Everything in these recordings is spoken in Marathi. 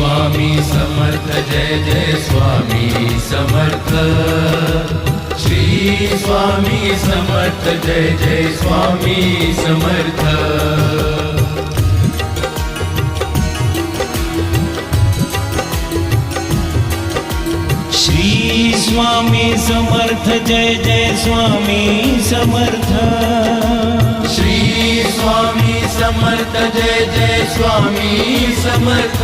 स्वामी समर्थ जय जय स्वामी समर्थ श्री स्वामी समर्थ जय जय स्वामी समर्थ श्री स्वामी समर्थ जय जय स्वामी समर्थ श्री स्वामी समर्थ जय जय स्वामी समर्थ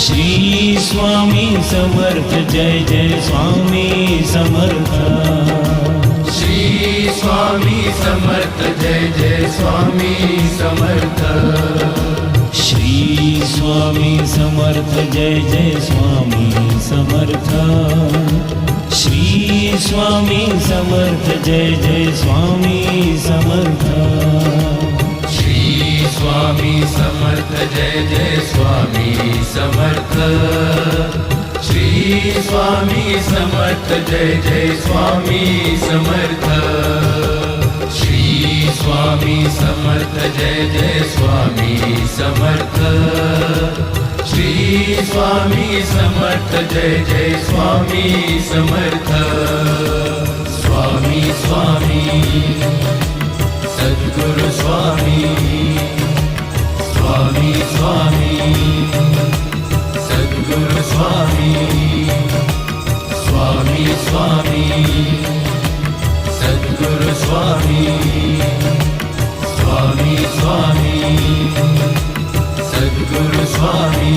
श्री स्वामी समर्थ जय जय स्वामी समर्थ श्री स्वामी समर्थ जय जय स्वामी समर्थ श्री स्वामी समर्थ जय जय स्वामी समर्थ श्री स्वामी समर्थ जय जय स्वामी समर्थ श्री स्वामी समर्थ जय जय स्वामी समर्थ श्री स्वामी समर्थ जय जय स्वामी समर्थ श्री स्वामी समर्थ जय जय स्वामी समर्थ श्री स्वामी समर्थ जय जय स्वामी समर्थ स्वामी स्वामी सद्गुरु स्वामी स्वामी स्वामी सद्गुरु स्वामी स्वामी स्वामी सद्गुरु स्वामी स्वामी स्वामी सद्गुरु स्वामी